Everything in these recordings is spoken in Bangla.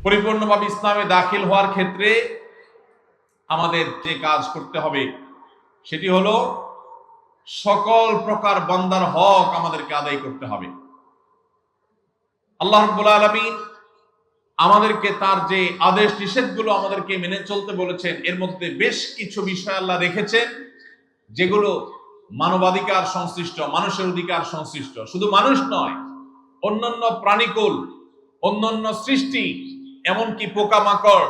পরিপূর্ণভাবে ইসলামে দাখিল হওয়ার ক্ষেত্রে আমাদের যে কাজ করতে হবে সেটি হলো সকল প্রকার বান্দার হক আমাদেরকে আদায় করতে হবে। আল্লাহ রাব্বুল আলামিন আমাদেরকে তার যে আদেশ নিষেধগুলো আমাদেরকে মেনে চলতে বলেছেন, এর মধ্যে বেশ কিছু বিষয় আল্লাহ রেখেছেন যেগুলো মানবাধিকার সংশ্লিষ্ট, মানুষের অধিকার সংশ্লিষ্ট। শুধু মানুষ নয়, অন্যান্য প্রাণীকুল, অন্যান্য সৃষ্টি, এমনকি পোকামাকড়,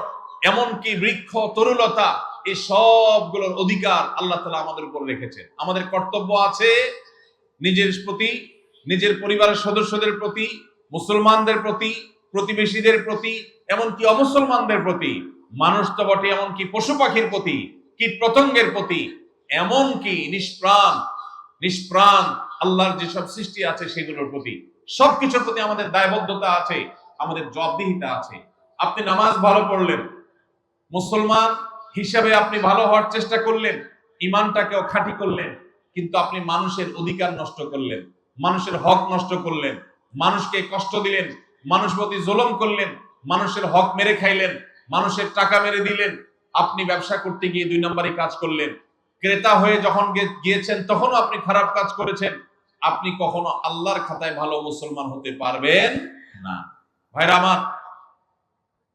এমনকি বৃক্ষ তরুলতা, এই সবগুলোর অধিকার আল্লাহ তাআলা আমাদের উপর রেখেছেন। আমাদের কর্তব্য আছে নিজের প্রতি, নিজের পরিবারের সদস্যদের প্রতি, মুসলমানদের প্রতি, প্রতিবেশীদের প্রতি, এমনকি অমুসলমানদের প্রতি, মানুষ তো বটে, এমনকি পশু পাখির প্রতি, কীট পতঙ্গের প্রতি, এমনকি নিষ্প্রাণ আল্লাহর যেসব সৃষ্টি আছে সেগুলোর প্রতি, সবকিছুর প্রতি আমাদের দায়বদ্ধতা আছে, আমাদের জবাবদিহিতা আছে। আপনি নামাজ ভালো পড়লেন, মুসলমান হিসাবে আপনি ভালো হওয়ার চেষ্টা করলেন, ইমানটাকেও খাঁটি করলেন, কিন্তু আপনি মানুষের অধিকার নষ্ট করলেন, মানুষের হক নষ্ট করলেন, মানুষকে কষ্ট দিলেন, মানুষ প্রতি জুলুম করলেন, মানুষের হক মেরে খাইলেন, মানুষের টাকা মেরে দিলেন। আপনি ব্যবসা করতে গিয়ে 2 নম্বরই কাজ করলেন, ক্রেতা হয়ে যখন গিয়েছেন তখনও আপনি খারাপ কাজ করেছেন। আপনি কখনো আল্লাহর খাতায় ভালো মুসলমান হতে পারবেন না। ভাইরা আমার,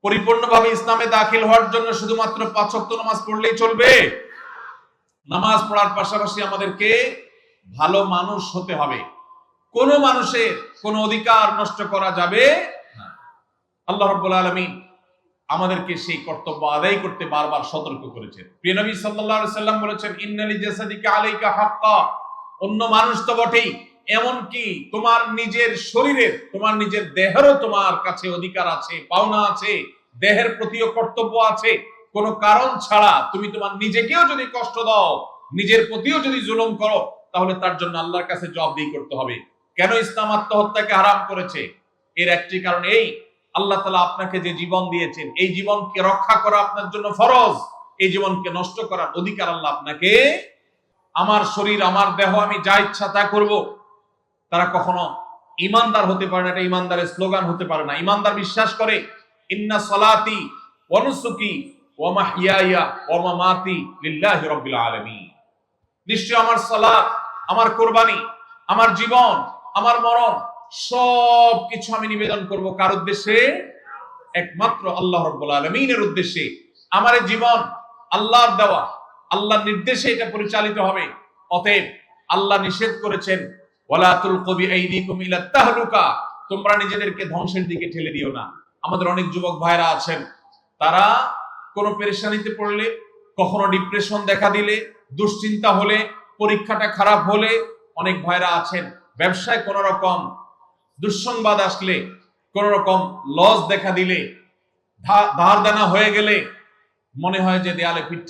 পরিপূর্ণভাবে ইসলামে দাখিল হওয়ার জন্য শুধুমাত্র 5 ওয়াক্ত নামাজ পড়লেই চলবে? নামাজ পড়ার পাশাপাশি আমাদেরকে ভালো মানুষ হতে হবে। কোন মানুষের কোন অধিকার নষ্ট করা যাবে না। আল্লাহ রাব্বুল আলামিন আমাদেরকে সেই কর্তব্য আদায় করতে বারবার সতর্ক করেছেন। প্রিয় নবী সাল্লাল্লাহু আলাইহি সাল্লাম বলেছেন, ইন্নালি জাসাদিকা আলাইকা হাক্কা। অন্য মানুষ তো বটেই, এমনকি তোমার নিজের শরীরের, তোমার নিজের দেহেরও তোমার কাছে অধিকার আছে, পাওনা আছে, দেহের প্রতিও কর্তব্য আছে। কোন কারণ ছাড়া তুমি তোমার নিজেকেও যদি কষ্ট দাও, নিজের প্রতিও যদি জুলুম করো, তাহলে তার জন্য আল্লাহর কাছে জবাবদিহি করতে হবে। কেন ইসলাম আত্মহত্যাকে হারাম করেছে? এর একটি কারণ এই, আল্লাহ তাআলা আপনাকে যে জীবন দিয়েছেন, এই জীবনকে রক্ষা করা আপনার জন্য ফরজ। এই জীবনকে নষ্ট করার অধিকার আল্লাহ আপনাকে, আমার শরীর, আমার দেহ, আমি যা ইচ্ছা তা করব, তারা কখনো ইমানদার হতে পারে না। এটা ইমানদারের স্লোগান হতে পারে না। ইমানদার বিশ্বাস করে, ইন্না সলাতি ওয়া নুসুকি ওয়া মাহইয়ায়া ওয়া মামাতি লিল্লাহি রাব্বিল আলামিন। নিশ্চয় আমার সালাত, আমার কুরবানি, আমার জীবন, আমার মরণ, সব কিছু আমি নিবেদন করব কার উদ্দেশ্যে? একমাত্র আল্লাহ রাব্বুল আলামিনের উদ্দেশ্যে। আমার এই জীবন আল্লাহর দেওয়া, আল্লাহর নির্দেশে এটা পরিচালিত হবে। অতএব আল্লাহ নিষেধ করেছেন, ওয়ালা তুলকু বিআইদিকুম ইলা তাহলুকা, তোমরা নিজেদেরকে ধ্বংসের দিকে ঠেলে দিও না। আমাদের অনেক যুবক ভাইরা আছেন, তারা কোনো পেরেশানিতে পড়লে, কখনো ডিপ্রেশন দেখা দিলে, দুশ্চিন্তা হলে, পরীক্ষাটা খারাপ হলে, অনেক ভাইরা আছেন ব্যবসায় কোন রকম দুঃসংবাদ আসলে, কোন রকম লস দেখা দিলে, ধার দেনা হয়ে গেলে মনে হয় যে দেয়ালে পিঠ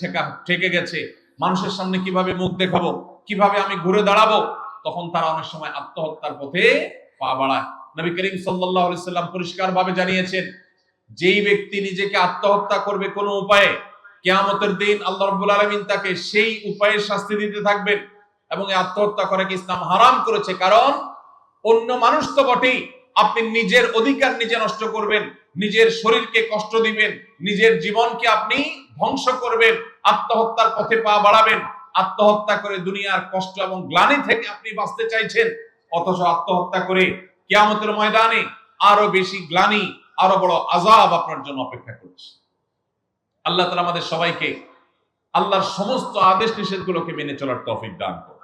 ঠেকে গেছে, মানুষের সামনে কিভাবে মুখ দেখাবো, কিভাবে আমি ঘুরে দাঁড়াবো, তখন তারা অনেক সময় আত্মহত্যার পথে পা বাড়ায়। নবী করিম সাল্লাল্লাহু আলাইহি সাল্লাম পরিষ্কারভাবে জানিয়েছেন, যেই ব্যক্তি নিজেকে আত্মহত্যা করবে কোনো উপায়ে, কিয়ামতের দিন আল্লাহ রাব্বুল আলামিন তাকে সেই উপায়ের শাস্তি দিতে থাকবেন। এবং এই আত্মহত্যা করাকে ইসলাম হারাম করেছে। কারণ অন্য মানুষ তো বটেই, আপনি নিজের অধিকার নিজে নষ্ট করবেন, নিজের শরীরকে কষ্ট দিবেন, নিজের জীবনকে আপনি ধ্বংস করবেন, আত্মহত্যার পথে পা বাড়াবেন। আত্মহত্যা করে দুনিয়ার কষ্ট এবং গ্লানি থেকে আপনি বাঁচতে চাইছেন, অথচ আত্মহত্যা করে কিয়ামতের ময়দানে আরো বেশি গ্লানি, আরো বড় আযাব আপনার জন্য অপেক্ষা করছে। আল্লাহ তাআলা আমাদের সবাইকে আল্লাহর সমস্ত আদেশ নিষেধগুলোকে মেনে চলার তৌফিক দান করুন।